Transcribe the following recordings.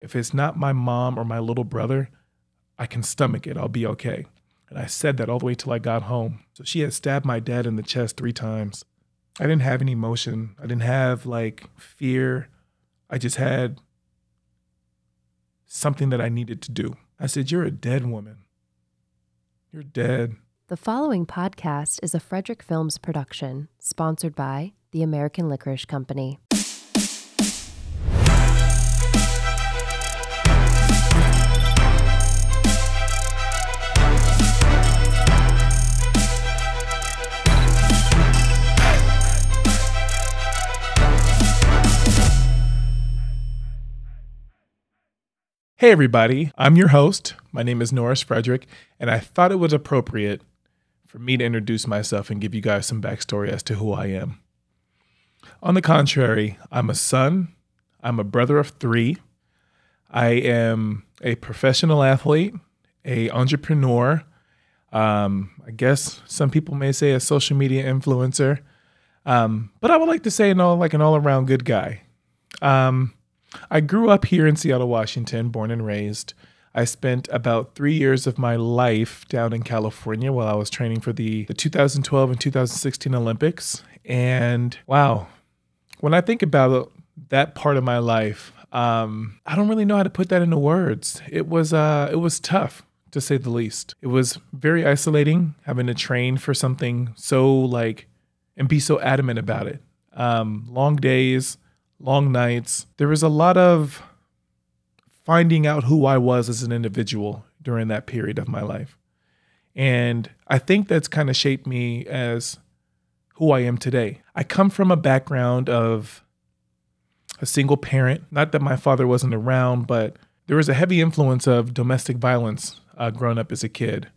If it's not my mom or my little brother, I can stomach it. I'll be okay. And I said that all the way till I got home. So she had stabbed my dad in the chest 3 times. I didn't have any emotion. I didn't have fear. I just had something that I needed to do. I said, "You're a dead woman. You're dead." The following podcast is a Frederick Films production, sponsored by the American Licorice Company. Hey everybody, I'm your host. My name is Norris Frederick, and I thought it was appropriate for me to introduce myself and give you guys some backstory as to who I am. On the contrary, I'm a son. I'm a brother of 3. I am a professional athlete, a entrepreneur. I guess some people may say a social media influencer, but I would like to say an all-around good guy. I grew up here in Seattle, Washington, born and raised. I spent about 3 years of my life down in California while I was training for the 2012 and 2016 Olympics. And wow, when I think about that part of my life, I don't really know how to put that into words. It was tough, to say the least. It was very isolating having to train for something so and be so adamant about it. Long days, long nights. There was a lot of finding out who I was as an individual during that period of my life. And I think that's kind of shaped me as who I am today. I come from a background of a single parent. Not that my father wasn't around, but there was a heavy influence of domestic violence growing up as a kid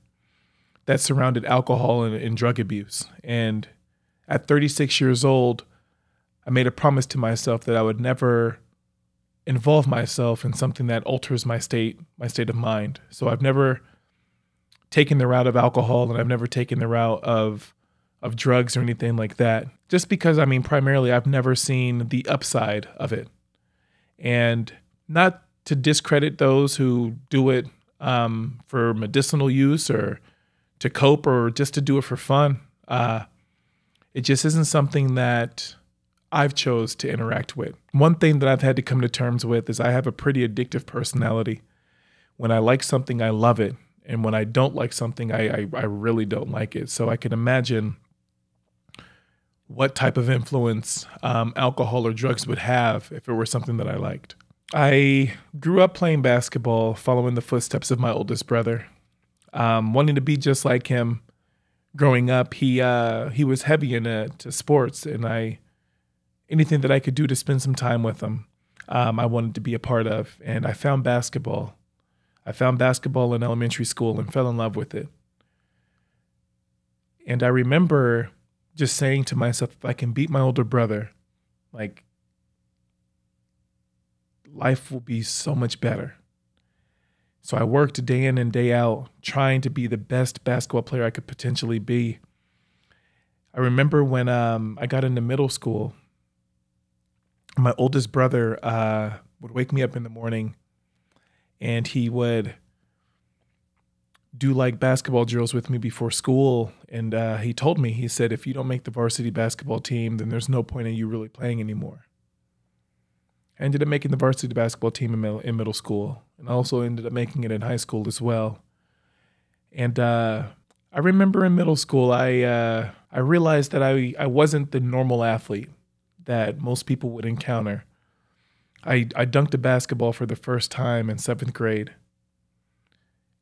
that surrounded alcohol and drug abuse. And at 36 years old, I made a promise to myself that I would never involve myself in something that alters my state of mind. So I've never taken the route of alcohol, and I've never taken the route of drugs or anything like that. Just because, primarily I've never seen the upside of it. And not to discredit those who do it for medicinal use or to cope or just to do it for fun. It just isn't something that I've chose to interact with. One thing that I've had to come to terms with is I have a pretty addictive personality. When I like something, I love it. And when I don't like something, I really don't like it. So I can imagine what type of influence alcohol or drugs would have if it were something that I liked. I grew up playing basketball, following the footsteps of my oldest brother, wanting to be just like him. Growing up, he was heavy into sports, and anything that I could do to spend some time with him, I wanted to be a part of. And I found basketball. I found basketball in elementary school and fell in love with it. And I remember just saying to myself, if I can beat my older brother, life will be so much better. So I worked day in and day out trying to be the best basketball player I could potentially be. I remember when I got into middle school, my oldest brother would wake me up in the morning, and he would do basketball drills with me before school. And he told me, he said, if you don't make the varsity basketball team, then there's no point in you really playing anymore. I ended up making the varsity basketball team in middle school, and I also ended up making it in high school as well. And I remember in middle school, I realized that I wasn't the normal athlete that most people would encounter. I dunked a basketball for the first time in 7th grade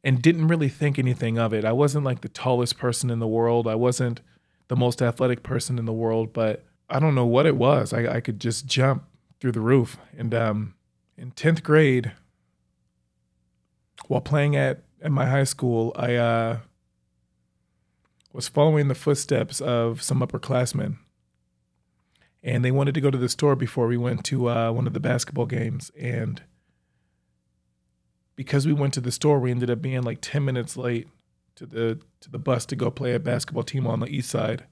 and didn't really think anything of it. I wasn't the tallest person in the world. I wasn't the most athletic person in the world, but I don't know what it was. I could just jump through the roof. And in 10th grade, while playing at my high school, I was following the footsteps of some upperclassmen. And they wanted to go to the store before we went to one of the basketball games. And because we went to the store, we ended up being 10 minutes late to the bus to go play a basketball team on the east side.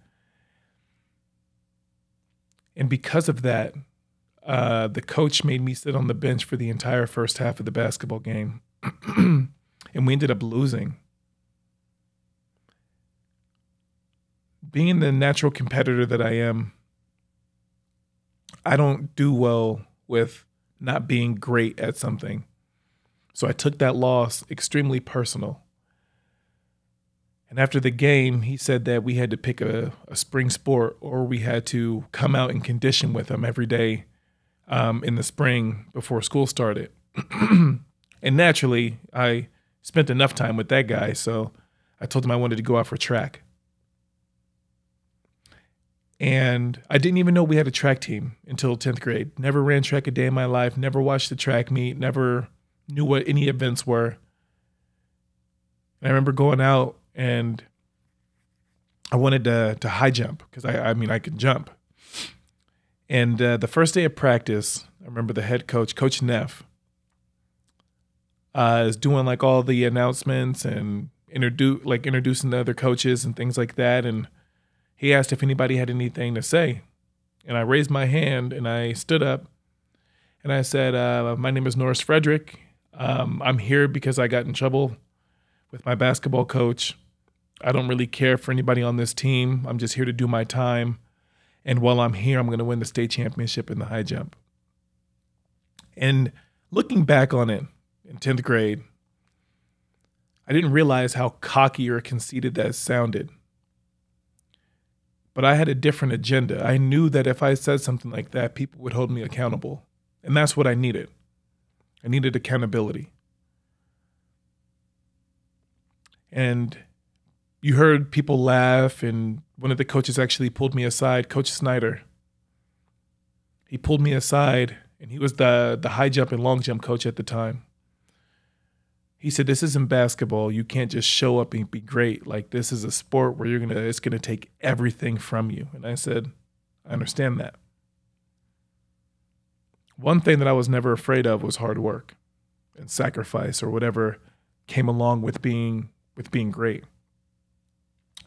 And because of that, The coach made me sit on the bench for the entire first half of the basketball game, and we ended up losing. Being the natural competitor that I am, I don't do well with not being great at something. So I took that loss extremely personal. And after the game, he said that we had to pick a spring sport, or we had to come out and condition with him every day in the spring before school started. And naturally, I spent enough time with that guy, so I told him I wanted to go out for track. And I didn't even know we had a track team until 10th grade. Never ran track a day in my life, never watched the track meet, never knew what any events were. And I remember going out and I wanted to high jump because I could jump. And the first day of practice, I remember the head coach, Coach Neff, is doing like all the announcements and introducing the other coaches and things like that. And he asked if anybody had anything to say. And I raised my hand and I stood up and I said, my name is Norris Frederick. I'm here because I got in trouble with my basketball coach. I don't really care for anybody on this team. I'm just here to do my time. And while I'm here, I'm going to win the state championship in the high jump. And looking back on it in 10th grade, I didn't realize how cocky or conceited that sounded. But I had a different agenda. I knew that if I said something like that, people would hold me accountable. And that's what I needed. I needed accountability. And you heard people laugh, and one of the coaches actually pulled me aside, Coach Snyder. He pulled me aside, and he was the high jump and long jump coach at the time. He said, this isn't basketball. You can't just show up and be great. Like, this is a sport where it's gonna take everything from you. And I said, I understand that. One thing that I was never afraid of was hard work and sacrifice, or whatever came along with being great.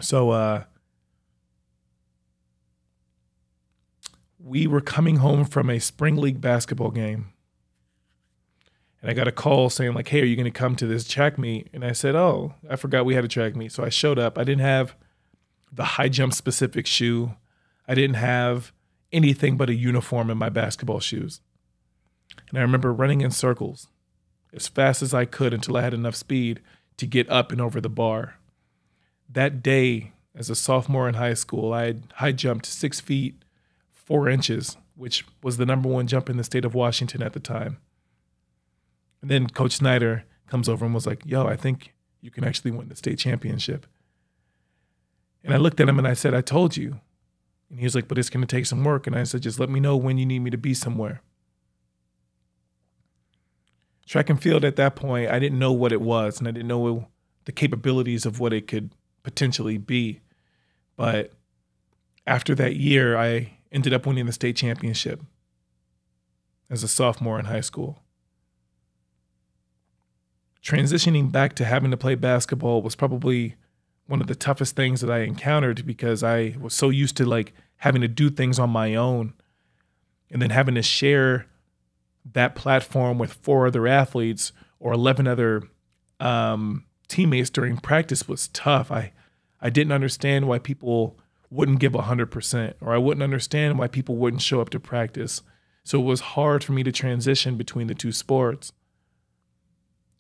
So we were coming home from a spring league basketball game. And I got a call saying like, hey, are you going to come to this track meet? And I said, oh, I forgot we had a track meet. So I showed up. I didn't have the high jump specific shoe. I didn't have anything but a uniform in my basketball shoes. And I remember running in circles as fast as I could until I had enough speed to get up and over the bar. That day, as a sophomore in high school, I had high jumped 6 feet, 4 inches, which was the #1 jump in the state of Washington at the time. And then Coach Snyder comes over and was like, yo, I think you can actually win the state championship. And I looked at him and I said, I told you. And he was like, but it's going to take some work. And I said, just let me know when you need me to be somewhere. Track and field at that point, I didn't know what it was, and I didn't know the capabilities of what it could potentially be. But after that year, I ended up winning the state championship as a sophomore in high school. Transitioning back to having to play basketball was probably one of the toughest things that I encountered, because I was so used to like having to do things on my own, and then having to share that platform with 4 other athletes or 11 other teammates during practice was tough. I didn't understand why people wouldn't give 100%, or I wouldn't understand why people wouldn't show up to practice. So it was hard for me to transition between the two sports.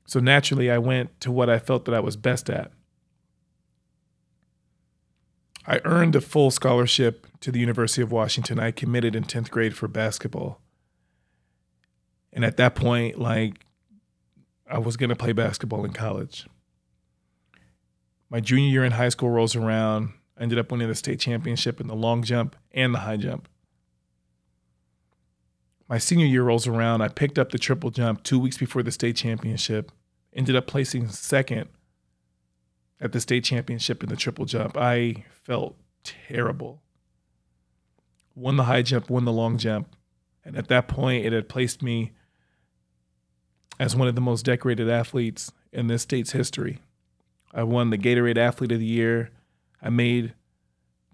So naturally, I went to what I felt that I was best at. I earned a full scholarship to the University of Washington. I committed in 10th grade for basketball. And at that point, like, I was going to play basketball in college. My junior year in high school rolls around. I ended up winning the state championship in the long jump and the high jump. My senior year rolls around. I picked up the triple jump 2 weeks before the state championship. Ended up placing second at the state championship in the triple jump. I felt terrible. Won the high jump, won the long jump. And at that point, it had placed me as one of the most decorated athletes in this state's history. I won the Gatorade Athlete of the Year. I made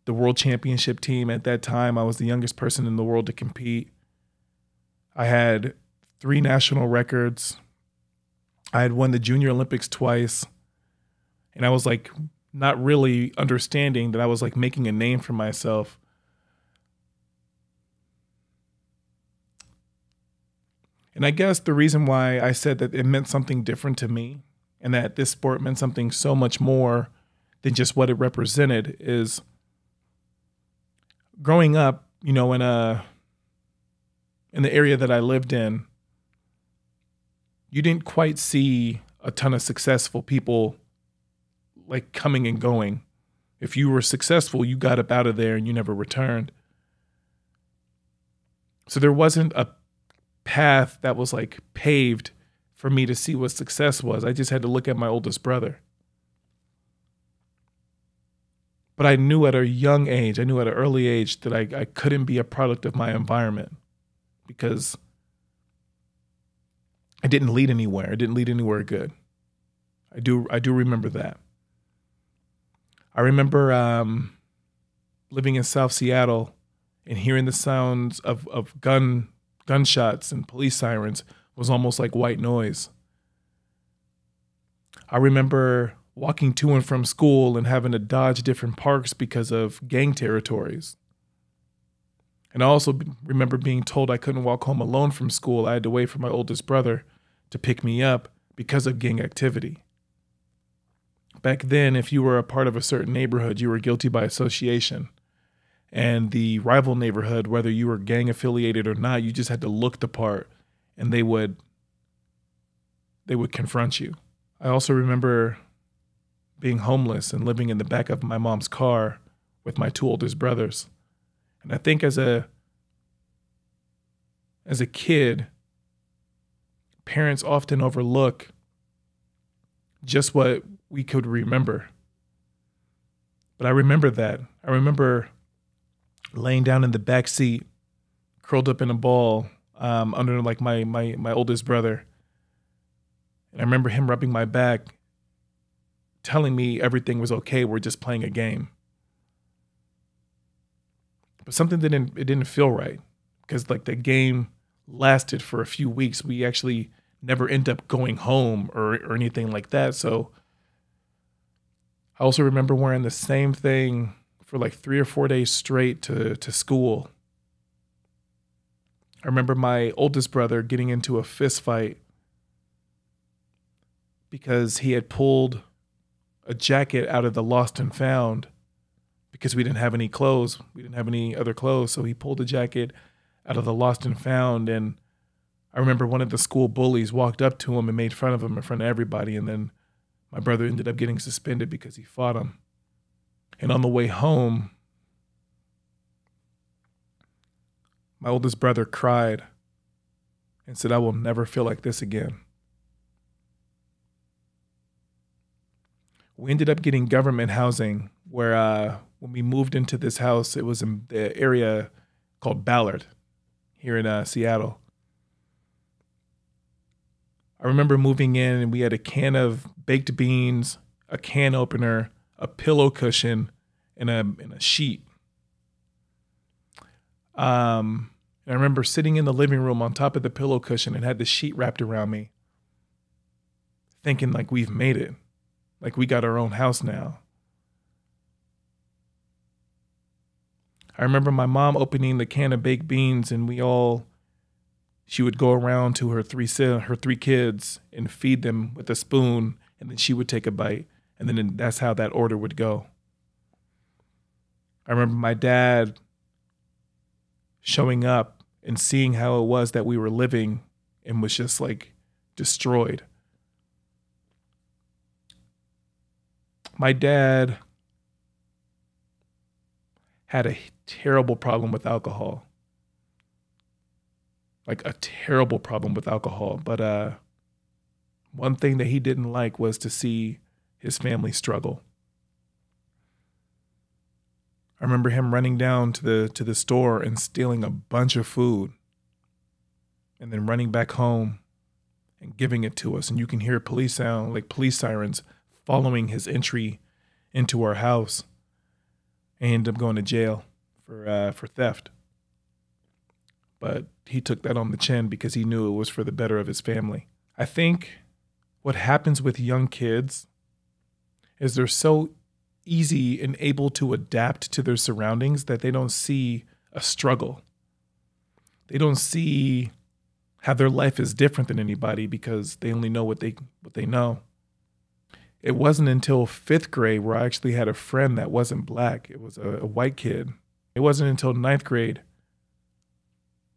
the world championship team. At that time, I was the youngest person in the world to compete. I had 3 national records. I had won the Junior Olympics twice. And I was like not really understanding that I was like making a name for myself. And I guess the reason why I said that it meant something different to me and that this sport meant something so much more than just what it represented is growing up, in the area that I lived in, you didn't quite see a ton of successful people like coming and going. If you were successful, you got up out of there and you never returned. So there wasn't a path that was like paved for me to see what success was. I just had to look at my oldest brother. But I knew at a young age, at an early age, that I couldn't be a product of my environment because I didn't lead anywhere. I didn't lead anywhere good. I do remember that. I remember living in South Seattle and hearing the sounds of gunshots and police sirens was almost like white noise. I remember walking to and from school and having to dodge different parks because of gang territories. And I also remember being told I couldn't walk home alone from school. I had to wait for my oldest brother to pick me up because of gang activity. Back then, if you were a part of a certain neighborhood, you were guilty by association. And the rival neighborhood, whether you were gang affiliated or not, you just had to look the part and they would confront you. I also remember being homeless and living in the back of my mom's car with my 2 oldest brothers. And I think as a kid, parents often overlook just what we could remember. But I remember that. I remember laying down in the back seat, curled up in a ball under like my oldest brother. And I remember him rubbing my back, telling me everything was okay. We're just playing a game. But something didn't feel right because like the game lasted for a few weeks. We actually never end up going home or anything like that. So I also remember wearing the same thing for like 3 or 4 days straight to school. I remember my oldest brother getting into a fist fight because he had pulled a jacket out of the lost and found because we didn't have any clothes. We didn't have any other clothes. So he pulled a jacket out of the lost and found. And I remember one of the school bullies walked up to him and made fun of him in front of everybody. And then my brother ended up getting suspended because he fought him. And on the way home, my oldest brother cried and said, "I will never feel like this again." We ended up getting government housing where when we moved into this house, it was in the area called Ballard here in Seattle. I remember moving in and we had a can of baked beans, a can opener, a pillow cushion, and a sheet. And I remember sitting in the living room on top of the pillow cushion and had the sheet wrapped around me, thinking like we've made it, like we got our own house now. I remember my mom opening the can of baked beans and she would go around to her three kids and feed them with a spoon, and then she would take a bite, and then that's how that order would go. I remember my dad showing up and seeing how it was that we were living and was just like destroyed. My dad had a terrible problem with alcohol. Like a terrible problem with alcohol. But one thing that he didn't like was to see his family struggle. I remember him running down to the store and stealing a bunch of food and then running back home and giving it to us. And you can hear police sirens following his entry into our house. And he ended up going to jail for theft. but he took that on the chin because he knew it was for the better of his family. I think what happens with young kids is they're so easy and able to adapt to their surroundings that they don't see a struggle. They don't see how their life is different than anybody because they only know what they know. It wasn't until 5th grade where I actually had a friend that wasn't black. It was a white kid. It wasn't until 9th grade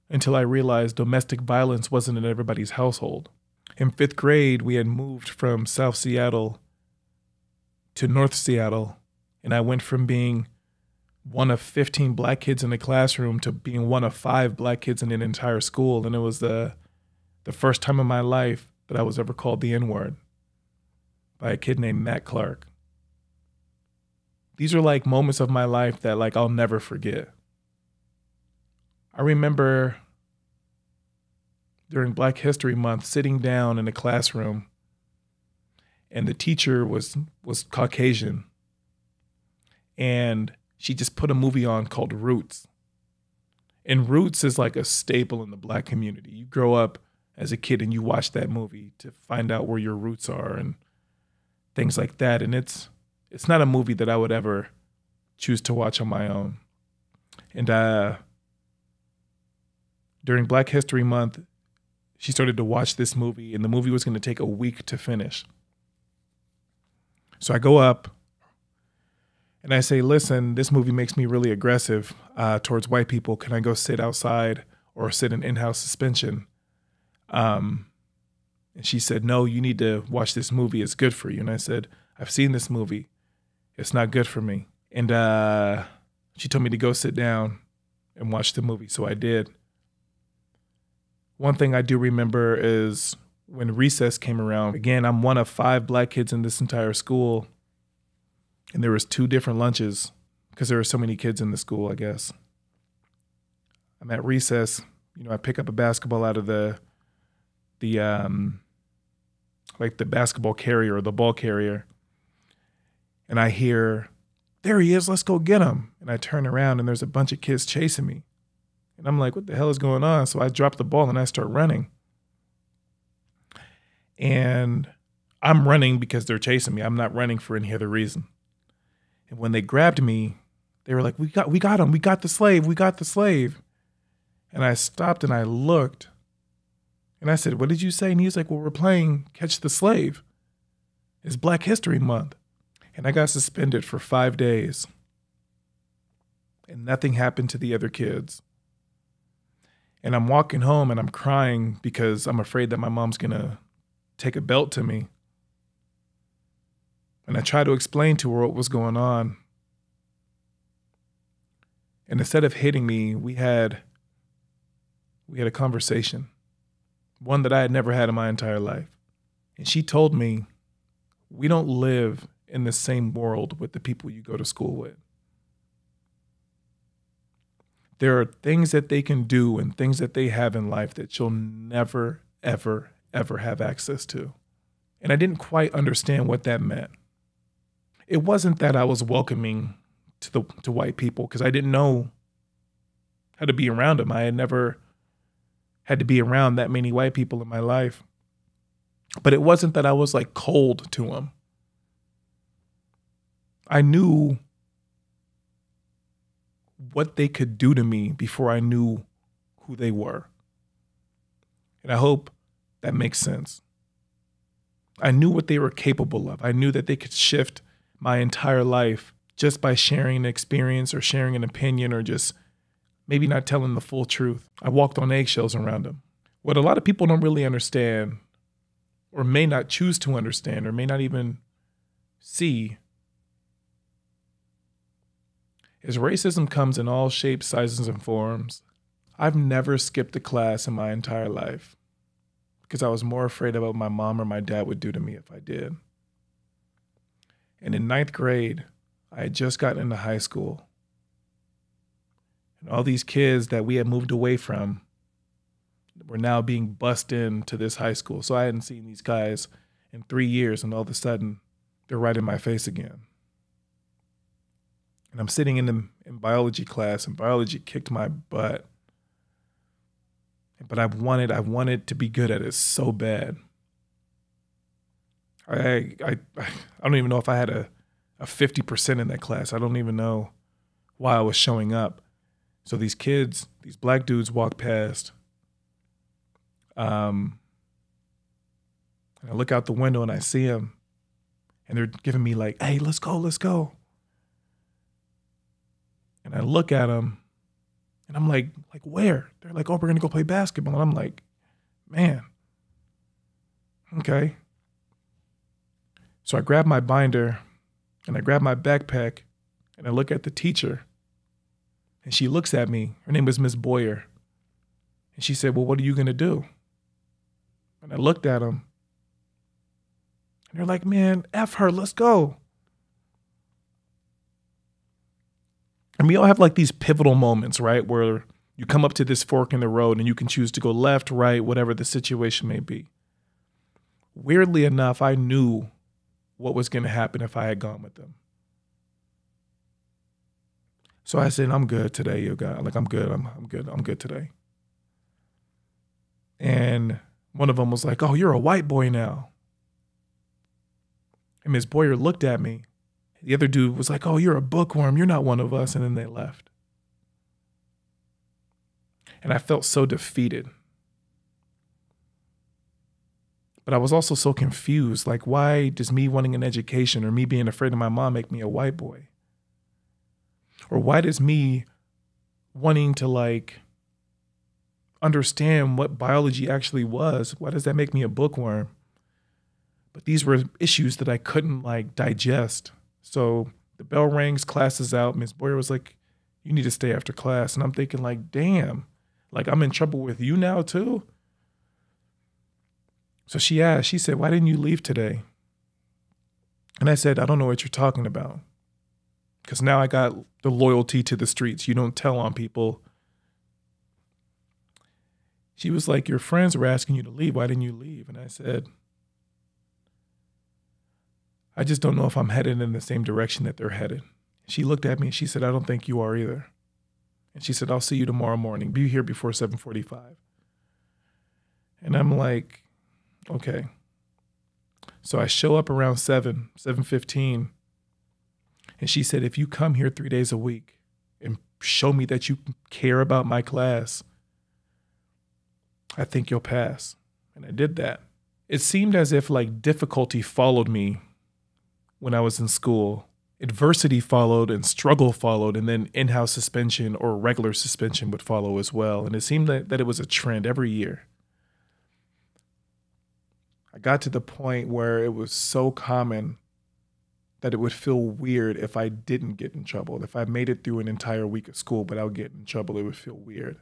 until I realized domestic violence wasn't in everybody's household. In 5th grade, we had moved from South Seattle to North Seattle, and I went from being one of 15 black kids in the classroom to being one of 5 black kids in an entire school. And it was the first time in my life that I was ever called the N-word by a kid named Matt Clark. These are like moments of my life that like I'll never forget. I remember during Black History Month sitting down in a classroom, and the teacher was Caucasian, and she just put a movie on called Roots. And Roots is like a staple in the black community. You grow up as a kid and you watch that movie to find out where your roots are and things like that. And it's not a movie that I would ever choose to watch on my own. And during Black History Month, she started to watch this movie, and the movie was going to take a week to finish. So I go up and I say, listen, this movie makes me really aggressive towards white people. Can I go sit outside or sit in in-house suspension? And she said, no, you need to watch this movie. It's good for you. And I said, I've seen this movie. It's not good for me. And she told me to go sit down and watch the movie. So I did. One thing I do remember is when recess came around. Again, I'm one of 5 black kids in this entire school. And there was 2 different lunches because there were so many kids in the school, I guess. I'm at recess. I pick up a basketball out of the basketball carrier or the ball carrier. And I hear, there he is, let's go get him. And I turn around and there's a bunch of kids chasing me. And I'm like, what the hell is going on? So I drop the ball and I start running. And I'm running because they're chasing me. I'm not running for any other reason. And when they grabbed me, they were like, we got him. We got the slave. We got the slave. And I stopped and I looked. And I said, what did you say? And he's like, well, we're playing Catch the Slave. It's Black History Month. And I got suspended for 5 days. And nothing happened to the other kids. And I'm walking home and I'm crying because I'm afraid that my mom's going to take a belt to me. And I try to explain to her what was going on. And instead of hitting me, we had a conversation. One that I had never had in my entire life. And she told me, we don't live in the same world with the people you go to school with. There are things that they can do and things that they have in life that you'll never, ever, ever have access to. And I didn't quite understand what that meant. It wasn't that I was welcoming to white people because I didn't know how to be around them. I had never had to be around that many white people in my life. But it wasn't that I was like cold to them. I knew what they could do to me before I knew who they were. And I hope that makes sense. I knew what they were capable of. I knew that they could shift my entire life just by sharing an experience or sharing an opinion or just maybe not telling the full truth. I walked on eggshells around them. What a lot of people don't really understand or may not choose to understand or may not even see is racism comes in all shapes, sizes, and forms. I've never skipped a class in my entire life because I was more afraid of what my mom or my dad would do to me if I did. And in 9th grade, I had just gotten into high school. And all these kids that we had moved away from were now being bussed into this high school. So I hadn't seen these guys in 3 years, and all of a sudden, they're right in my face again. And I'm sitting in biology class, and biology kicked my butt. But I wanted to be good at it so bad. I don't even know if I had a 50% in that class. I don't even know why I was showing up. So these kids, these black dudes walk past. And I look out the window and I see them. And they're giving me like, hey, let's go, let's go. And I look at them and I'm like where? They're like, oh, we're going to go play basketball. And I'm like, man, okay. So I grab my binder and I grab my backpack and I look at the teacher. And she looks at me. Her name was Miss Boyer. And she said, well, what are you going to do? And I looked at them. And they're like, man, F her, let's go. And we all have like these pivotal moments, right? Where you come up to this fork in the road and you can choose to go left, right, whatever the situation may be. Weirdly enough, I knew what was going to happen if I had gone with them. So I said, I'm good today, you guys. Like, I'm good. I'm good today. And one of them was like, oh, you're a white boy now. And Ms. Boyer looked at me. The other dude was like, oh, you're a bookworm. You're not one of us. And then they left. And I felt so defeated. But I was also so confused. Like, why does me wanting an education or me being afraid of my mom make me a white boy? Or why does me wanting to like understand what biology actually was, why does that make me a bookworm? But these were issues that I couldn't like digest. So the bell rings, class is out. Ms. Boyer was like, you need to stay after class. And I'm thinking like, damn, like I'm in trouble with you now too? So she asked, she said, why didn't you leave today? And I said, I don't know what you're talking about. Because now I got the loyalty to the streets. You don't tell on people. She was like, your friends were asking you to leave. Why didn't you leave? And I said, I just don't know if I'm headed in the same direction that they're headed. She looked at me and she said, I don't think you are either. And she said, I'll see you tomorrow morning. Be here before 7:45. And I'm like, okay. So I show up around 7:15. And she said, if you come here 3 days a week and show me that you care about my class, I think you'll pass. And I did that. It seemed as if like difficulty followed me when I was in school. Adversity followed and struggle followed, and then in-house suspension or regular suspension would follow as well. And it seemed that it was a trend every year. I got to the point where it was so common that it would feel weird if I didn't get in trouble. If I made it through an entire week of school without getting in trouble, it would feel weird.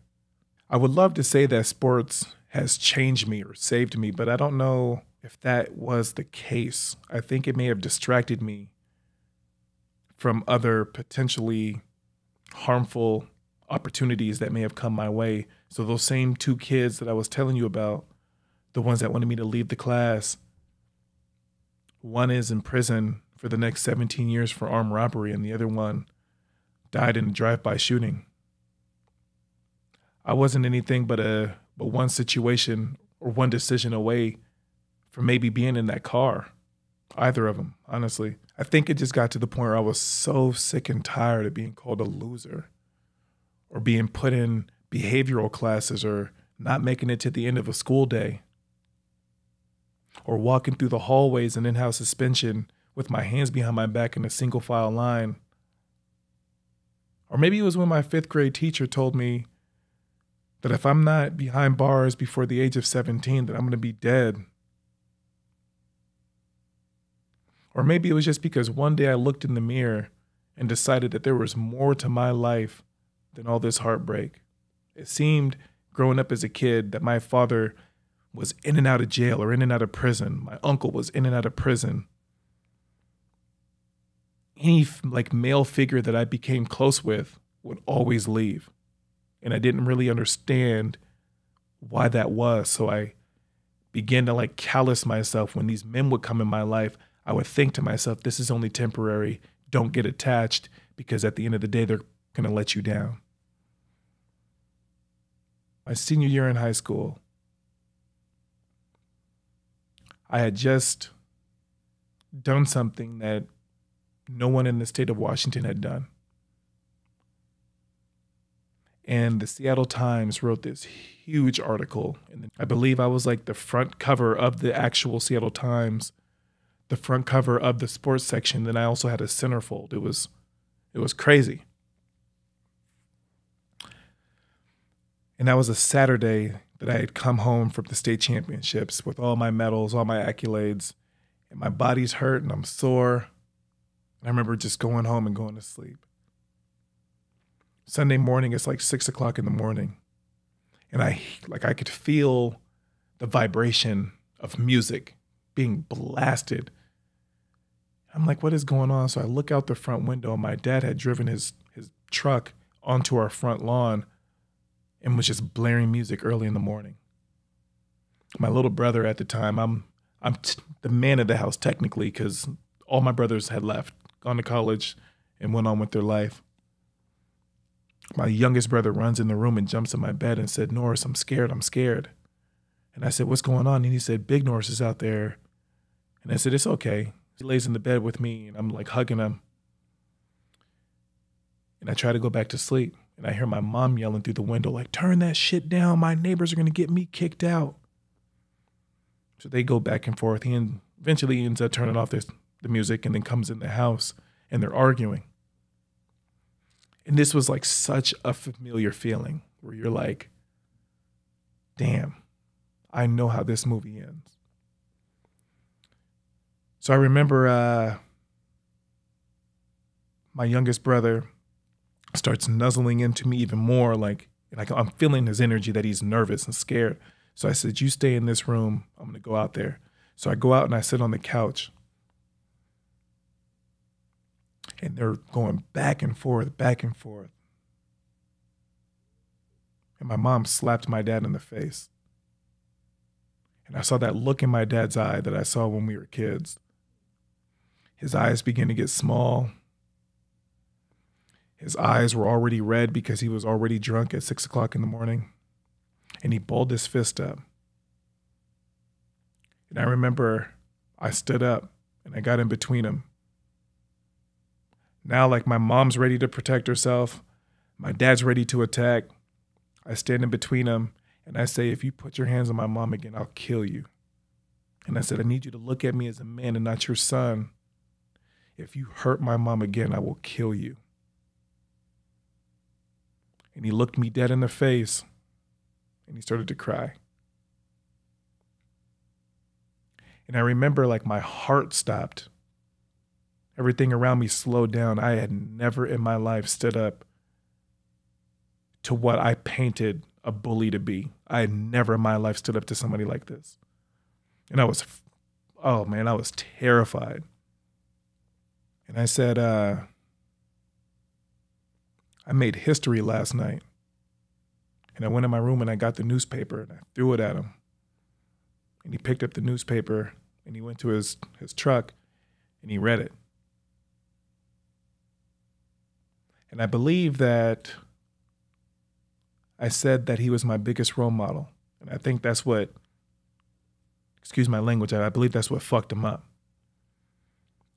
I would love to say that sports has changed me or saved me, but I don't know if that was the case. I think it may have distracted me from other potentially harmful opportunities that may have come my way. So those same two kids that I was telling you about, the ones that wanted me to leave the class, one is in prison for the next 17 years for armed robbery, and the other one died in a drive-by shooting. I wasn't anything but one situation or one decision away from maybe being in that car. Either of them, honestly. I think it just got to the point where I was so sick and tired of being called a loser or being put in behavioral classes or not making it to the end of a school day or walking through the hallways in in-house suspension with my hands behind my back in a single file line. Or maybe it was when my 5th grade teacher told me that if I'm not behind bars before the age of 17, that I'm going to be dead. Or maybe it was just because one day I looked in the mirror and decided that there was more to my life than all this heartbreak. It seemed, growing up as a kid, that my father was in and out of jail or in and out of prison. My uncle was in and out of prison. Any like male figure that I became close with would always leave. And I didn't really understand why that was. So I began to like callous myself when these men would come in my life. I would think to myself, this is only temporary. Don't get attached, because at the end of the day, they're going to let you down. my senior year in high school, I had just done something that no one in the state of Washington had done. And the Seattle Times wrote this huge article. And I believe I was like the front cover of the actual Seattle Times, the front cover of the sports section. Then I also had a centerfold. It was crazy. And that was a Saturday that I had come home from the state championships with all my medals, all my accolades, and my body's hurt and I'm sore. I remember just going home and going to sleep. Sunday morning, it's like 6 o'clock in the morning. And I could feel the vibration of music being blasted. I'm like, what is going on? So I look out the front window. My dad had driven his truck onto our front lawn and was just blaring music early in the morning. My little brother at the time, I'm the man of the house technically because all my brothers had left, gone to college, and went on with their life. My youngest brother runs in the room and jumps in my bed and said, Norris, I'm scared. And I said, what's going on? And he said, Big Norris is out there. And I said, it's okay. He lays in the bed with me and I'm like hugging him. And I try to go back to sleep. And I hear my mom yelling through the window, like, turn that shit down. My neighbors are going to get me kicked out. So they go back and forth. He eventually ends up turning off the music and then comes in the house and they're arguing. And this was like such a familiar feeling where you're like, damn, I know how this movie ends. So I remember my youngest brother starts nuzzling into me even more, like I'm feeling his energy that he's nervous and scared. So I said, you stay in this room. I'm going to go out there. So I go out and I sit on the couch. And they're going back and forth, back and forth. And my mom slapped my dad in the face. And I saw that look in my dad's eye that I saw when we were kids. His eyes began to get small. His eyes were already red because he was already drunk at 6 o'clock in the morning. And he balled his fist up. And I remember I stood up and I got in between him. Now, like my mom's ready to protect herself, my dad's ready to attack. I stand in between them and I say, if you put your hands on my mom again, I'll kill you. And I said, I need you to look at me as a man and not your son. If you hurt my mom again, I will kill you. And he looked me dead in the face and he started to cry. And I remember like my heart stopped. Everything around me slowed down. I had never in my life stood up to what I painted a bully to be. I had never in my life stood up to somebody like this. And I was terrified. And I said, I made history last night. And I went in my room and I got the newspaper and I threw it at him. And he picked up the newspaper and he went to his truck and he read it. And I believe that I said that he was my biggest role model. And I think that's what, excuse my language, I believe that's what fucked him up.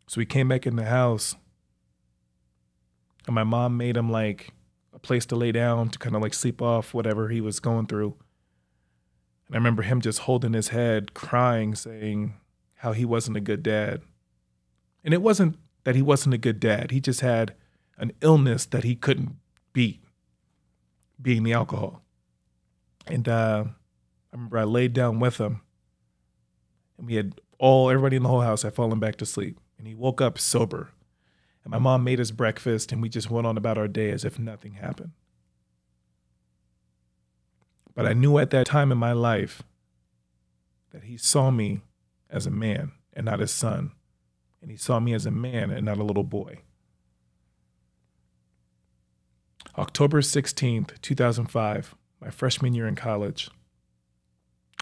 So he came back in the house and my mom made him like a place to lay down to kind of like sleep off whatever he was going through. And I remember him just holding his head, crying, saying how he wasn't a good dad. And it wasn't that he wasn't a good dad. He just had an illness that he couldn't beat, being the alcohol. And I remember I laid down with him and we had everybody in the whole house had fallen back to sleep. And he woke up sober. And my mom made us breakfast and we just went on about our day as if nothing happened. But I knew at that time in my life that he saw me as a man and not his son. And he saw me as a man and not a little boy. October 16th, 2005, my freshman year in college,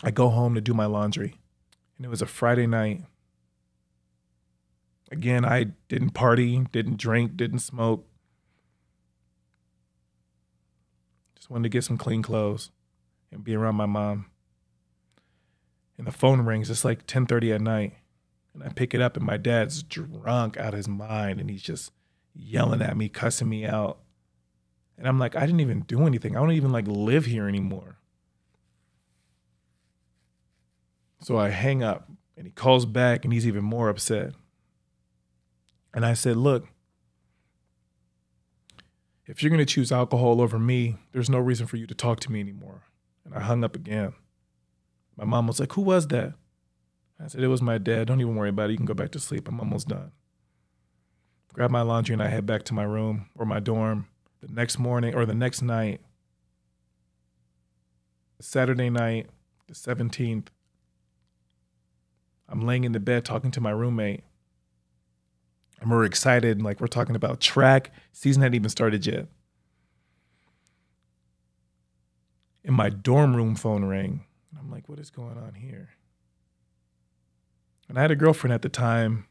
I go home to do my laundry. And it was a Friday night. Again, I didn't party, didn't drink, didn't smoke. Just wanted to get some clean clothes. and be around my mom. And the phone rings. It's like 10:30 at night. And I pick it up and my dad's drunk out of his mind and he's just yelling at me, cussing me out. And I'm like, I didn't even do anything. I don't even like live here anymore. So I hang up and he calls back and he's even more upset. And I said, look, if you're going to choose alcohol over me, there's no reason for you to talk to me anymore. And I hung up again. My mom was like, who was that? I said, it was my dad. Don't even worry about it. You can go back to sleep. I'm almost done. Grab my laundry and I head back to my room or my dorm. The next morning or the next night, Saturday night, the 17th, I'm laying in the bed talking to my roommate. And we're excited. Like we're talking about track. Season hadn't even started yet. And my dorm room phone rang. I'm like, what is going on here? And I had a girlfriend at the time,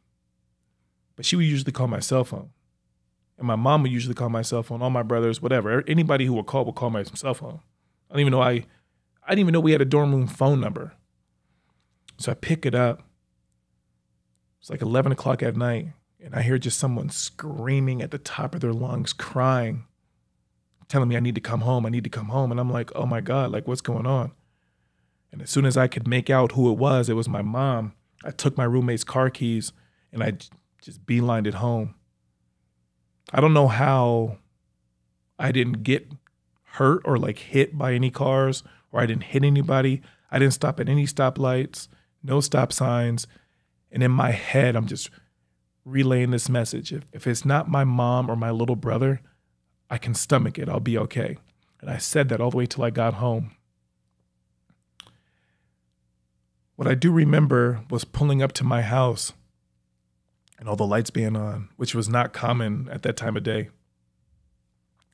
but she would usually call my cell phone. And my mom would usually call my cell phone, all my brothers, whatever. Anybody who would call my cell phone. I didn't even know we had a dorm room phone number. So I pick it up. It's like 11 o'clock at night. And I hear just someone screaming at the top of their lungs, crying, telling me I need to come home. I need to come home. And I'm like, oh my God, like what's going on? And as soon as I could make out who it was my mom. I took my roommate's car keys and I just beelined it home. I don't know how I didn't get hurt or like hit by any cars or I didn't hit anybody. I didn't stop at any stoplights, no stop signs. And in my head, I'm just relaying this message. If it's not my mom or my little brother, I can stomach it. I'll be okay. And I said that all the way till I got home. What I do remember was pulling up to my house and all the lights being on, which was not common at that time of day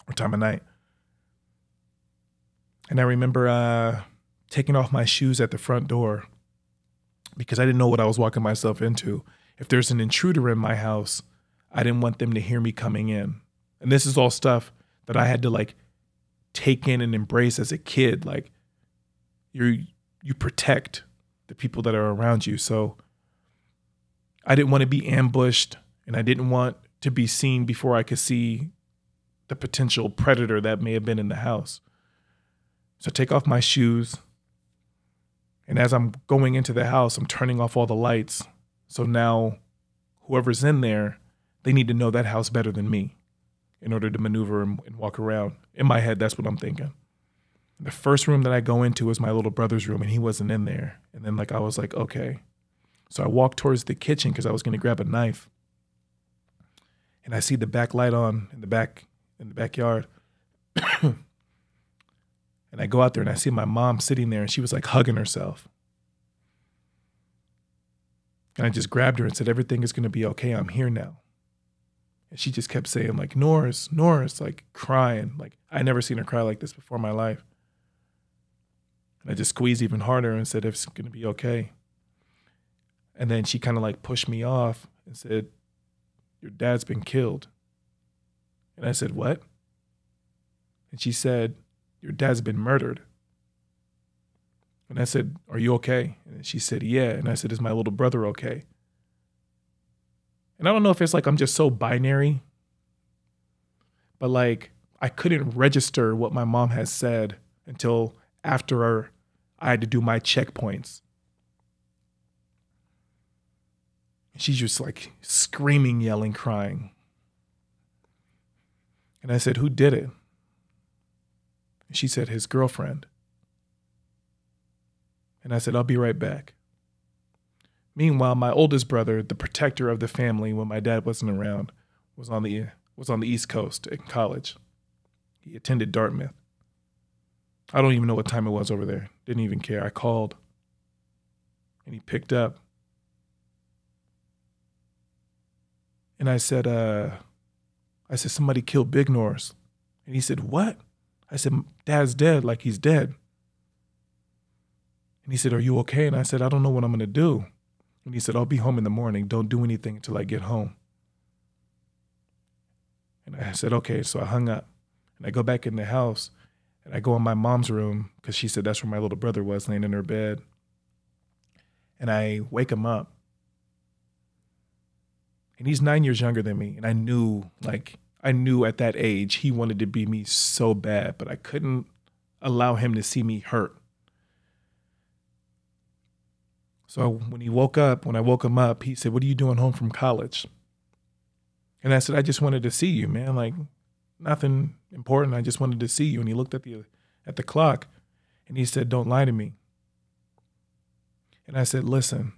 or time of night. And I remember taking off my shoes at the front door because I didn't know what I was walking myself into. If there's an intruder in my house, I didn't want them to hear me coming in. And this is all stuff that I had to like take in and embrace as a kid. Like you protect the people that are around you. So I didn't want to be ambushed and I didn't want to be seen before I could see the potential predator that may have been in the house. So I take off my shoes. And as I'm going into the house, I'm turning off all the lights. So now whoever's in there, they need to know that house better than me in order to maneuver and walk around. In my head, that's what I'm thinking. The first room that I go into is my little brother's room and he wasn't in there. And then I was like, okay. So I walked towards the kitchen because I was going to grab a knife. And I see the back light on in the backyard. And I go out there and I see my mom sitting there and she was like hugging herself. And I just grabbed her and said, everything is going to be okay. I'm here now. And she just kept saying like, Norris, like crying. Like I never seen her cry like this before in my life. And I just squeezed even harder and said, it's going to be okay. And then she kind of like pushed me off and said, your dad's been killed. And I said, what? And she said, your dad's been murdered. And I said, are you okay? And she said, yeah. And I said, is my little brother okay? And I don't know if it's like I'm just so binary, but like I couldn't register what my mom has said until after I had to do my checkpoints. She's just like screaming, yelling, crying. And I said, who did it? And she said, his girlfriend. And I said, I'll be right back. Meanwhile, my oldest brother, the protector of the family when my dad wasn't around, was on the East Coast in college. He attended Dartmouth. I don't even know what time it was over there. Didn't even care. I called and he picked up. And I said, somebody killed Big Norris. And he said, what? I said, Dad's dead, like he's dead. And he said, are you okay? And I said, I don't know what I'm going to do. And he said, I'll be home in the morning. Don't do anything until I get home. And I said, okay. So I hung up and I go back in the house And I go in my mom's room because she said that's where my little brother was laying in her bed. And I wake him up. And he's 9 years younger than me. And I knew at that age he wanted to be me so bad, but I couldn't allow him to see me hurt. So when I woke him up, he said, "What are you doing home from college?" And I said, "I just wanted to see you, man. Like, nothing important. I just wanted to see you." And he looked at the clock and he said, "Don't lie to me." And I said, "Listen,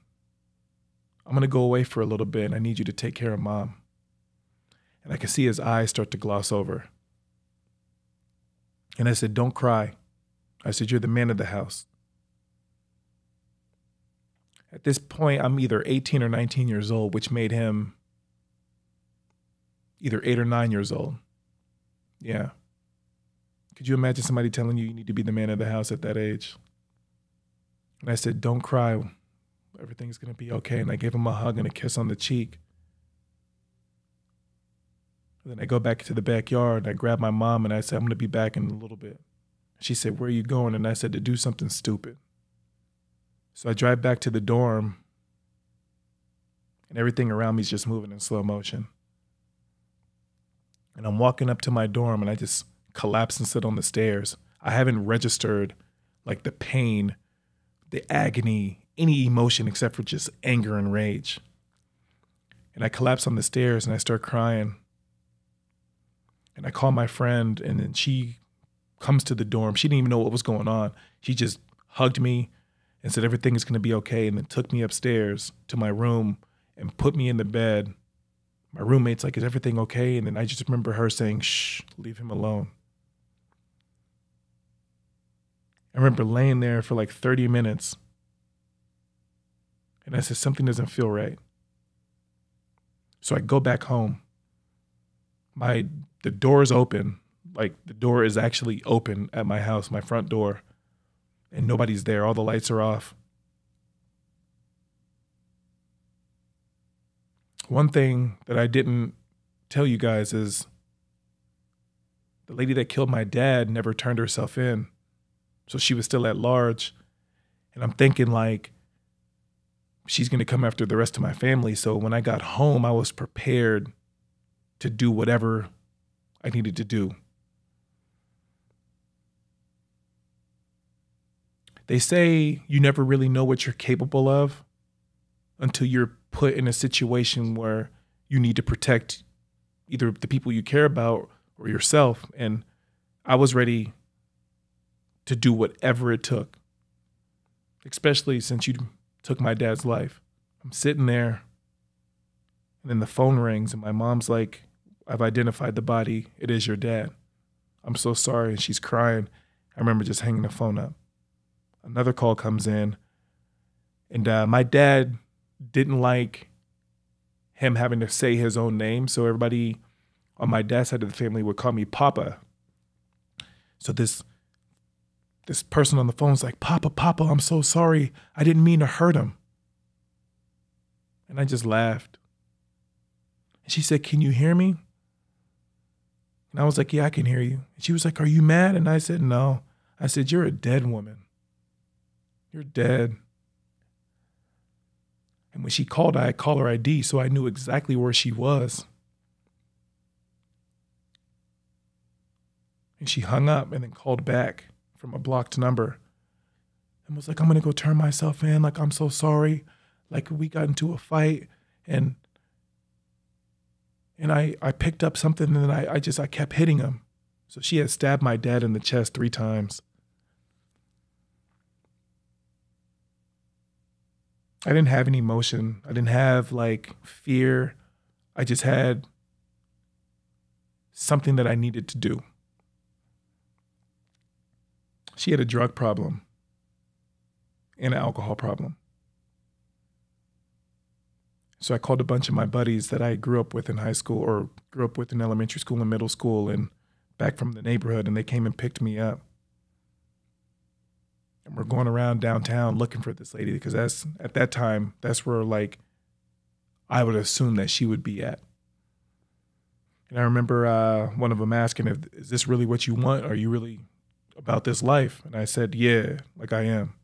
I'm going to go away for a little bit and I need you to take care of Mom." And I could see his eyes start to gloss over. And I said, "Don't cry." I said, "You're the man of the house." At this point, I'm either 18 or 19 years old, which made him either 8 or 9 years old. Yeah. Could you imagine somebody telling you need to be the man of the house at that age? And I said, "Don't cry. Everything's going to be okay." And I gave him a hug and a kiss on the cheek. And then I go back to the backyard and I grab my mom and I said, "I'm going to be back in a little bit." She said, "Where are you going?" And I said, "To do something stupid." So I drive back to the dorm and everything around me is just moving in slow motion. And I'm walking up to my dorm and I just collapse and sit on the stairs. I haven't registered like the pain, the agony, any emotion except for just anger and rage. And I collapse on the stairs and I start crying. And I call my friend and then she comes to the dorm. She didn't even know what was going on. She just hugged me and said everything is going to be okay, and then took me upstairs to my room and put me in the bed. My roommate's like, "Is everything okay?" And then I just remember her saying, "Shh, leave him alone." I remember laying there for like 30 minutes. And I said, something doesn't feel right. So I go back home. The door is open. Like the door is actually open at my house, my front door. And nobody's there. All the lights are off. One thing that I didn't tell you guys is the lady that killed my dad never turned herself in. So she was still at large. And I'm thinking like, she's going to come after the rest of my family. So when I got home, I was prepared to do whatever I needed to do. They say you never really know what you're capable of until you're put in a situation where you need to protect either the people you care about or yourself. And I was ready to do whatever it took, especially since you took my dad's life. I'm sitting there and then the phone rings and my mom's like, "I've identified the body. It is your dad. I'm so sorry." And she's crying. I remember just hanging the phone up. Another call comes in, and my dad didn't like him having to say his own name, so everybody on my dad's side of the family would call me Papa. So this person on the phone is like, Papa, I'm so sorry. I didn't mean to hurt him." And I just laughed. And she said, "Can you hear me?" And I was like, "Yeah, I can hear you." And she was like, "Are you mad?" And I said, "No." I said, "You're a dead woman. You're dead." And when she called, I had caller ID, so I knew exactly where she was. And she hung up and then called back from a blocked number and was like, "I'm going to go turn myself in. Like, I'm so sorry. Like, we got into a fight and I picked up something and then I kept hitting him." So she had stabbed my dad in the chest 3 times. I didn't have any emotion. I didn't have like fear. I just had something that I needed to do. She had a drug problem and an alcohol problem. So I called a bunch of my buddies that I grew up with in high school or grew up with in elementary school and middle school and back from the neighborhood, and they came and picked me up. And we're going around downtown looking for this lady because at that time, that's where like I would assume that she would be at. And I remember one of them asking, "Is this really what you want? Are you really about this life? And I said, yeah, like I am.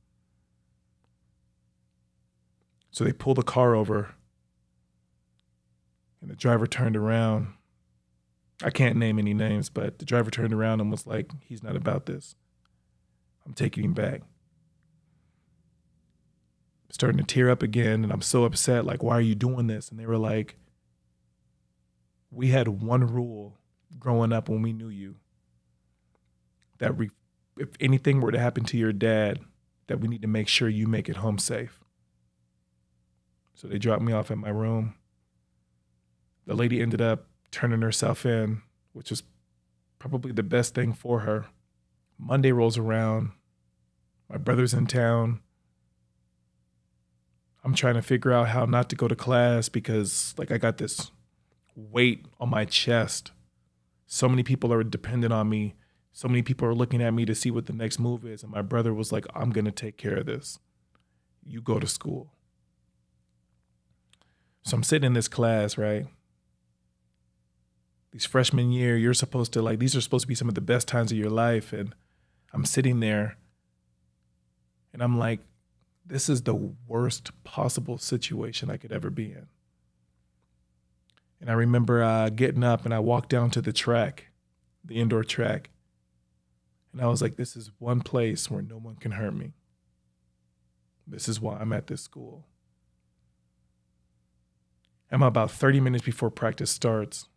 So they pulled the car over and the driver turned around. I can't name any names, but the driver turned around and was like, he's not about this. I'm taking him back. I'm starting to tear up again, and I'm so upset. Like, why are you doing this? And they were like, we had one rule growing up when we knew you, that if anything were to happen to your dad, that we need to make sure you make it home safe. So they dropped me off at my room. The lady ended up turning herself in, which was probably the best thing for her. Monday rolls around. My brother's in town. I'm trying to figure out how not to go to class because, like, I got this weight on my chest. So many people are dependent on me. So many people are looking at me to see what the next move is. And my brother was like, I'm going to take care of this. You go to school. So I'm sitting in this class, right? These freshman year, you're supposed to, like, these are supposed to be some of the best times of your life. And I'm sitting there and I'm like, this is the worst possible situation I could ever be in. And I remember getting up and I walked down to the track, the indoor track. And I was like, this is one place where no one can hurt me. This is why I'm at this school. I'm about 30 minutes before practice starts.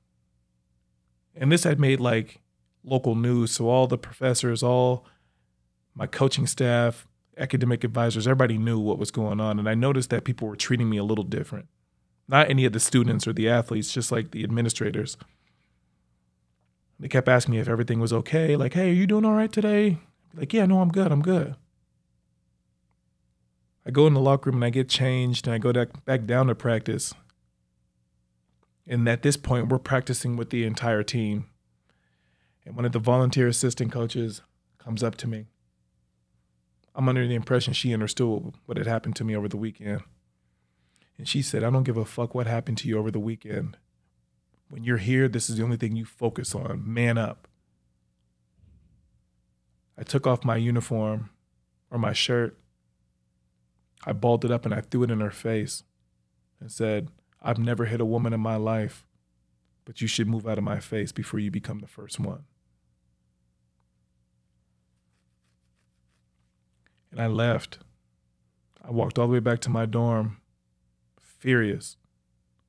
And this had made like local news. So all the professors, all my coaching staff, academic advisors, everybody knew what was going on. And I noticed that people were treating me a little different. Not any of the students or the athletes, just like the administrators. They kept asking me if everything was okay. Like, hey, are you doing all right today? Like, yeah, no, I'm good. I go in the locker room and I get changed and I go back down to practice. And at this point, we're practicing with the entire team. And one of the volunteer assistant coaches comes up to me. I'm under the impression she understood what had happened to me over the weekend. And she said, I don't give a fuck what happened to you over the weekend. When you're here, this is the only thing you focus on. Man up. I took off my uniform or my shirt. I balled it up and I threw it in her face and said, I've never hit a woman in my life, but you should move out of my face before you become the first one. And I left. I walked all the way back to my dorm, furious.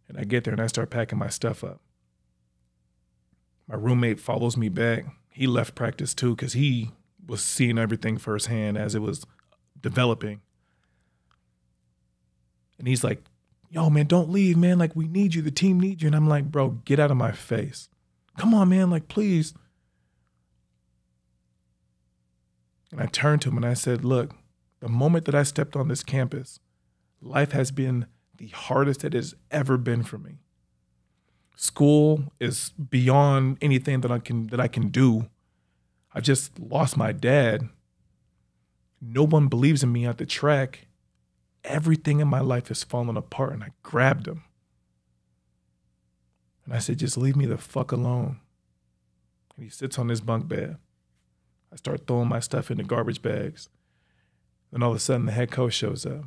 And I get there and I start packing my stuff up. My roommate follows me back. He left practice too because he was seeing everything firsthand as it was developing. And he's like, yo, man, don't leave, man. Like, we need you. The team needs you. And I'm like, bro, get out of my face. Come on, man. Like, please. And I turned to him and I said, look, the moment that I stepped on this campus, life has been the hardest it has ever been for me. School is beyond anything that I can do. I just lost my dad. No one believes in me at the track. Everything in my life is falling apart. And I grabbed him. And I said, just leave me the fuck alone. And he sits on his bunk bed. I start throwing my stuff into garbage bags. Then all of a sudden the head coach shows up.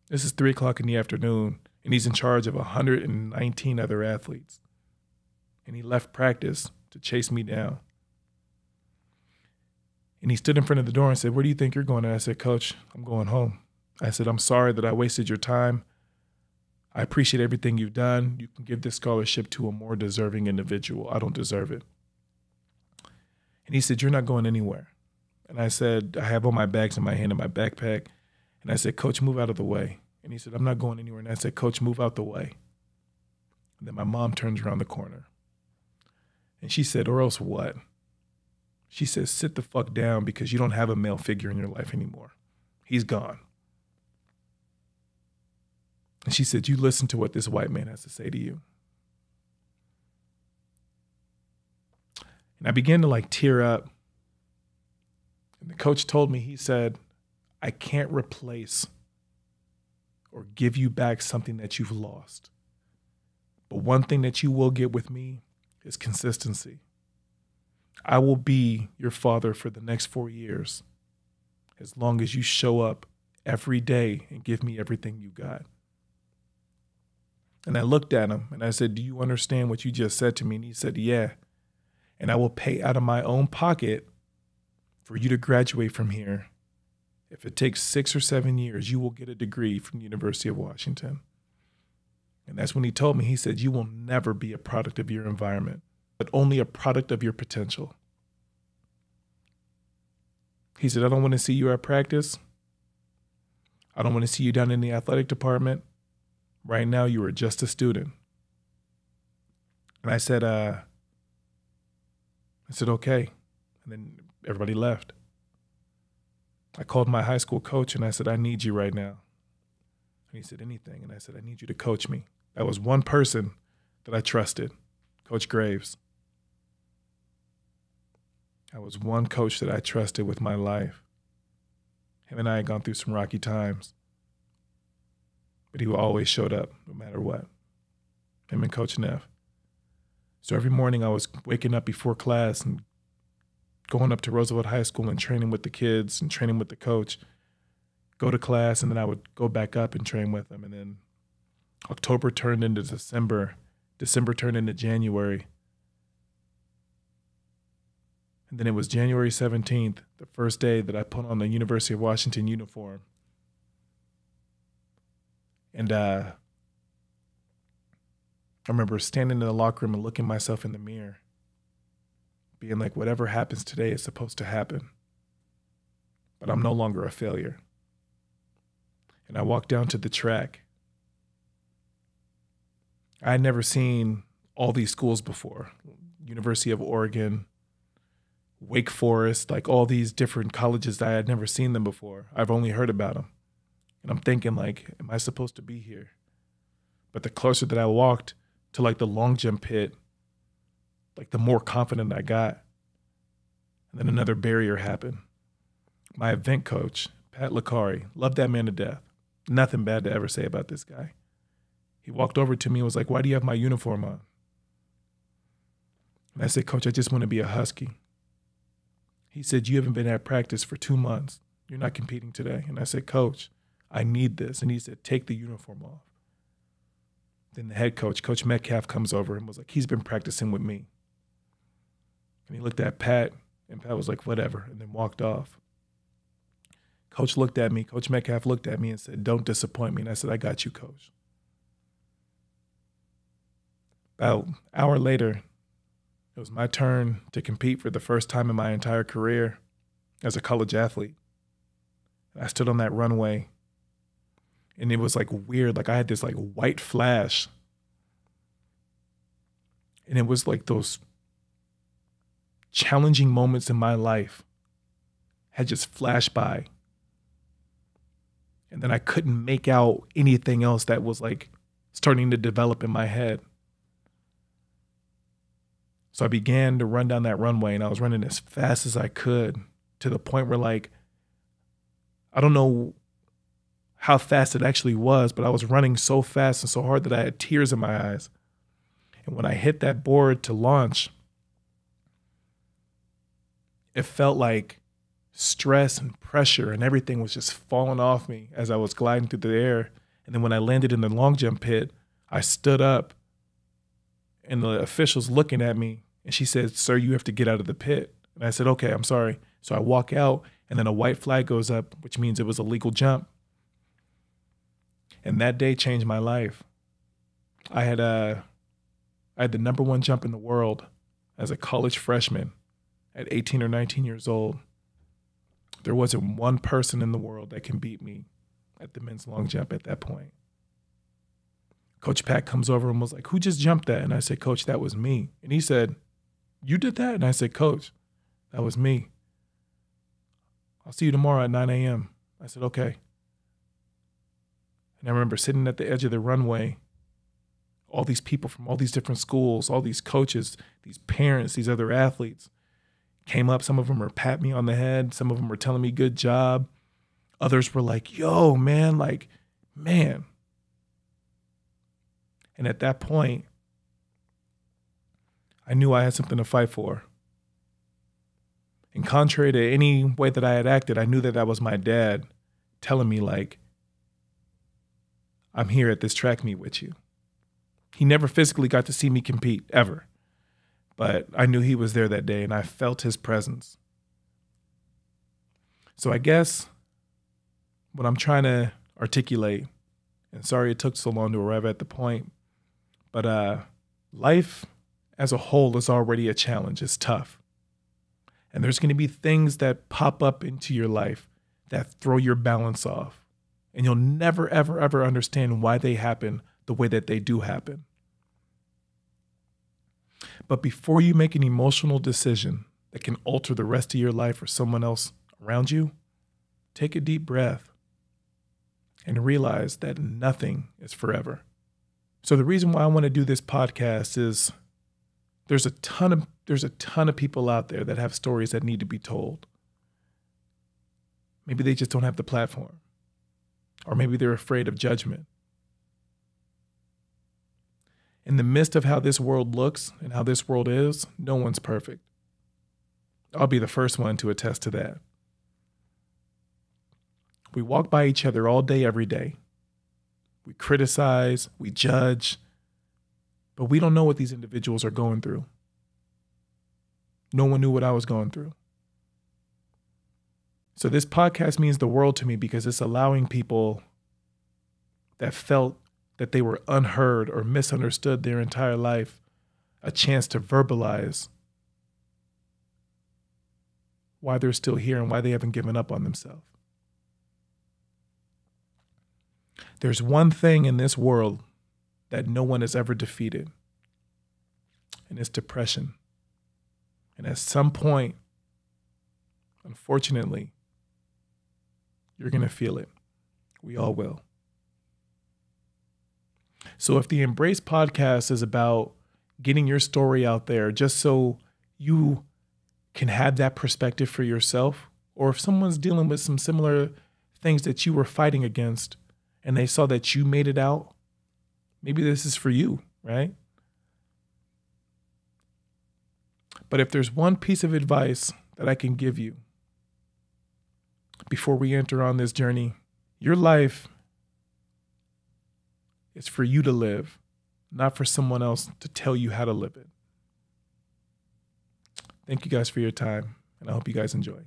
This is 3:00 in the afternoon, and he's in charge of 119 other athletes. And he left practice to chase me down. And he stood in front of the door and said, where do you think you're going? And I said, Coach, I'm going home. I said, I'm sorry that I wasted your time. I appreciate everything you've done. You can give this scholarship to a more deserving individual. I don't deserve it. And he said, you're not going anywhere. And I said, I have all my bags in my hand in my backpack. And I said, Coach, move out of the way. And he said, I'm not going anywhere. And I said, Coach, move out the way. And then my mom turns around the corner. And she said, or else what? She says, sit the fuck down because you don't have a male figure in your life anymore. He's gone. And she said, you listen to what this white man has to say to you. And I began to like tear up. And the coach told me, he said, I can't replace or give you back something that you've lost. But one thing that you will get with me is consistency. I will be your father for the next 4 years as long as you show up every day and give me everything you got. And I looked at him and I said, do you understand what you just said to me? And he said, yeah. And I will pay out of my own pocket for you to graduate from here. If it takes 6 or 7 years, you will get a degree from the University of Washington. And that's when he told me, he said, you will never be a product of your environment, but only a product of your potential. He said, I don't want to see you at practice. I don't want to see you down in the athletic department. Right now, you are just a student. And I said, okay. And then everybody left. I called my high school coach and I said, I need you right now. And he said, anything. And I said, I need you to coach me. That was one person that I trusted, Coach Graves. I was one coach that I trusted with my life. Him and I had gone through some rocky times, but he always showed up no matter what. Him and Coach Neff. So every morning I was waking up before class and going up to Roosevelt High School and training with the kids and training with the coach, go to class, and then I would go back up and train with them. And then October turned into December. December turned into January. And then it was January 17th, the first day that I put on the University of Washington uniform. And I remember standing in the locker room and looking myself in the mirror, being like, whatever happens today is supposed to happen, but I'm no longer a failure. And I walked down to the track. I had never seen all these schools before. University of Oregon, Wake Forest, like all these different colleges that I had never seen them before. I've only heard about them. And I'm thinking, like, am I supposed to be here? But the closer that I walked to like the long jump pit, like the more confident I got. And then another barrier happened. My event coach, Pat Licari, loved that man to death. Nothing bad to ever say about this guy. He walked over to me and was like, why do you have my uniform on? And I said, Coach, I just want to be a Husky. He said, you haven't been at practice for 2 months. You're not competing today. And I said, Coach, I need this. And he said, take the uniform off. Then the head coach, Coach Metcalf, comes over and was like, he's been practicing with me. And he looked at Pat, and Pat was like, whatever, and then walked off. Coach looked at me, Coach Metcalf looked at me and said, don't disappoint me. And I said, I got you, Coach. About an hour later, it was my turn to compete for the first time in my entire career as a college athlete. And I stood on that runway, and it was like weird. Like I had this like white flash, and it was like those challenging moments in my life had just flashed by. And then I couldn't make out anything else that was like starting to develop in my head. So I began to run down that runway, and I was running as fast as I could to the point where, like, I don't know how fast it actually was, but I was running so fast and so hard that I had tears in my eyes. And when I hit that board to launch, it felt like stress and pressure and everything was just falling off me as I was gliding through the air. And then when I landed in the long jump pit, I stood up, and the official's looking at me, and she said, sir, you have to get out of the pit. And I said, okay, I'm sorry. So I walk out, and then a white flag goes up, which means it was a legal jump. And that day changed my life. I had the number one jump in the world as a college freshman at 18 or 19 years old. There wasn't one person in the world that can beat me at the men's long jump at that point. Coach Pat comes over and was like, who just jumped that? And I said, Coach, that was me. And he said, you did that? And I said, Coach, that was me. I'll see you tomorrow at 9 a.m. I said, okay. And I remember sitting at the edge of the runway, all these people from all these different schools, all these coaches, these parents, these other athletes came up. Some of them were patting me on the head. Some of them were telling me good job. Others were like, yo, man, like, man. And at that point, I knew I had something to fight for. And contrary to any way that I had acted, I knew that that was my dad telling me, like, I'm here at this track meet with you. He never physically got to see me compete, ever. But I knew he was there that day, and I felt his presence. So I guess what I'm trying to articulate, and sorry it took so long to arrive at the point, but life as a whole is already a challenge. It's tough. And there's going to be things that pop up into your life that throw your balance off. And you'll never, ever, ever understand why they happen the way that they do happen. But before you make an emotional decision that can alter the rest of your life or someone else around you, take a deep breath and realize that nothing is forever. So the reason why I want to do this podcast is there's a ton of people out there that have stories that need to be told. Maybe they just don't have the platform. Or maybe they're afraid of judgment. In the midst of how this world looks and how this world is, no one's perfect. I'll be the first one to attest to that. We walk by each other all day, every day. We criticize, we judge, but we don't know what these individuals are going through. No one knew what I was going through. So this podcast means the world to me because it's allowing people that felt that they were unheard or misunderstood their entire life a chance to verbalize why they're still here and why they haven't given up on themselves. There's one thing in this world that no one has ever defeated, and it's depression. And at some point, unfortunately, you're going to feel it. We all will. So if the Embrace podcast is about getting your story out there just so you can have that perspective for yourself, or if someone's dealing with some similar things that you were fighting against and they saw that you made it out, maybe this is for you, right? But if there's one piece of advice that I can give you before we enter on this journey, your life is for you to live, not for someone else to tell you how to live it. Thank you guys for your time, and I hope you guys enjoy.